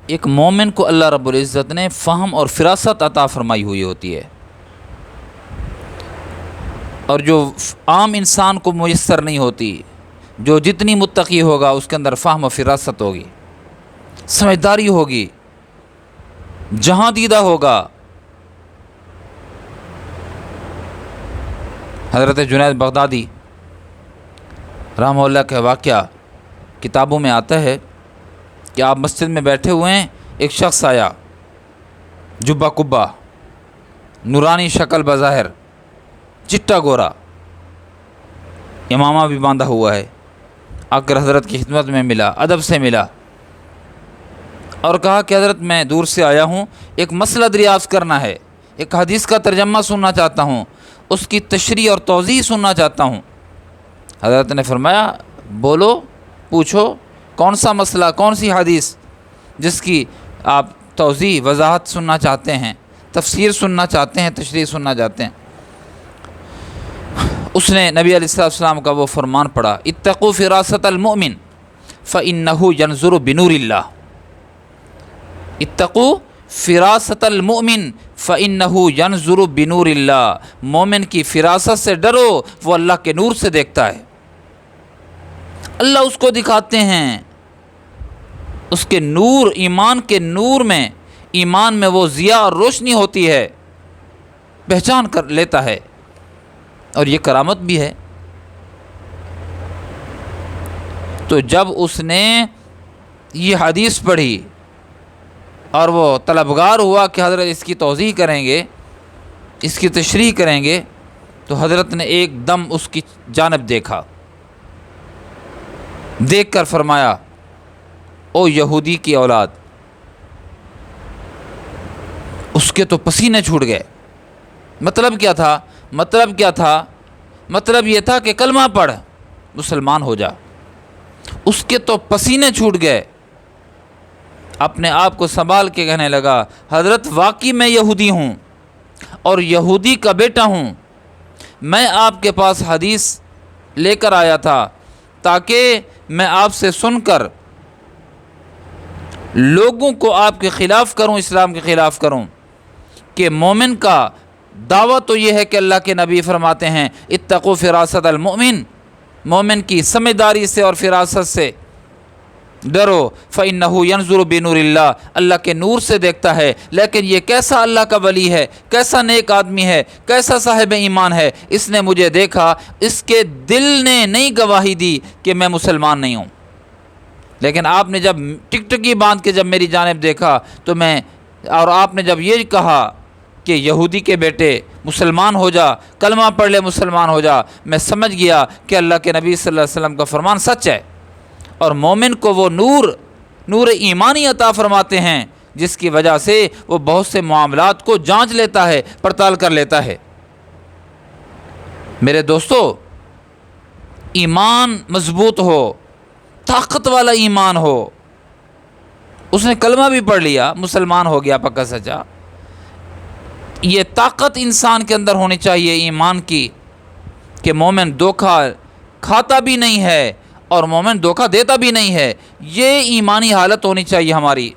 ایک مومن کو اللہ رب العزت نے فہم اور فراست عطا فرمائی ہوئی ہوتی ہے، اور جو عام انسان کو میسر نہیں ہوتی۔ جو جتنی متقی ہوگا اس کے اندر فہم و فراست ہوگی، سمجھداری ہوگی، جہاں دیدہ ہوگا۔ حضرت جنید بغدادی رحمہ اللہ کا واقعہ کتابوں میں آتا ہے کہ آپ مسجد میں بیٹھے ہوئے ہیں، ایک شخص آیا، جبہ کبا، نورانی شکل بظاہر، چٹا گورا، امامہ بھی باندھا ہوا ہے، آ کر حضرت کی خدمت میں ملا، ادب سے ملا اور کہا کہ حضرت میں دور سے آیا ہوں، ایک مسئلہ دریافت کرنا ہے، ایک حدیث کا ترجمہ سننا چاہتا ہوں، اس کی تشریح اور توضیح سننا چاہتا ہوں۔ حضرت نے فرمایا بولو، پوچھو، کون سا مسئلہ، کون سی حدیث جس کی آپ توضیح وضاحت سننا چاہتے ہیں، تفسیر سننا چاہتے ہیں، تشریح سننا چاہتے ہیں۔ اس نے نبی علیہ السلام کا وہ فرمان پڑھا، اتقوا فراست المؤمن فإنہ ینظر بنور اللہ۔ اتقوا فراست المؤمن فإنہ ینظر بنور اللہ۔ مومن کی فراست سے ڈرو، وہ اللہ کے نور سے دیکھتا ہے، اللہ اس کو دکھاتے ہیں، اس کے نور، ایمان کے نور میں، ایمان میں وہ ضیاء اور روشنی ہوتی ہے، پہچان کر لیتا ہے، اور یہ کرامت بھی ہے۔ تو جب اس نے یہ حدیث پڑھی اور وہ طلبگار ہوا کہ حضرت اس کی توضیح کریں گے، اس کی تشریح کریں گے، تو حضرت نے ایک دم اس کی جانب دیکھا، دیکھ کر فرمایا او یہودی کی اولاد۔ اس کے تو پسینے چھوٹ گئے۔ مطلب کیا تھا؟ مطلب یہ تھا کہ کلمہ پڑھ، مسلمان ہو جا۔ اس کے تو پسینے چھوٹ گئے، اپنے آپ کو سنبھال کے کہنے لگا حضرت واقعی میں یہودی ہوں اور یہودی کا بیٹا ہوں، میں آپ کے پاس حدیث لے کر آیا تھا تاکہ میں آپ سے سن کر لوگوں کو آپ کے خلاف کروں، اسلام کے خلاف کروں، کہ مومن کا دعویٰ تو یہ ہے کہ اللہ کے نبی فرماتے ہیں اتقوا فراست المؤمن، مومن کی سمجھداری سے اور فراست سے ڈرو، فإنہ ینظر بنور اللہ، اللہ کے نور سے دیکھتا ہے۔ لیکن یہ کیسا اللہ کا ولی ہے، کیسا نیک آدمی ہے، کیسا صاحب ایمان ہے، اس نے مجھے دیکھا، اس کے دل نے نہیں گواہی دی کہ میں مسلمان نہیں ہوں، لیکن آپ نے جب ٹکٹکی باندھ کے جب میری جانب دیکھا تو میں، اور آپ نے جب یہ کہا کہ یہودی کے بیٹے مسلمان ہو جا، کلمہ پڑھ لے، مسلمان ہو جا، میں سمجھ گیا کہ اللہ کے نبی صلی اللہ علیہ وسلم کا فرمان سچ ہے، اور مومن کو وہ نور ایمانی عطا فرماتے ہیں جس کی وجہ سے وہ بہت سے معاملات کو جانچ لیتا ہے، پڑتال کر لیتا ہے۔ میرے دوستو، ایمان مضبوط ہو، طاقت والا ایمان ہو، اس نے کلمہ بھی پڑھ لیا، مسلمان ہو گیا پکا سچا، یہ طاقت انسان کے اندر ہونی چاہیے ایمان کی کہ مومن دھوکہ کھاتا بھی نہیں ہے اور مومن دھوکہ دیتا بھی نہیں ہے، یہ ایمانی حالت ہونی چاہیے ہماری۔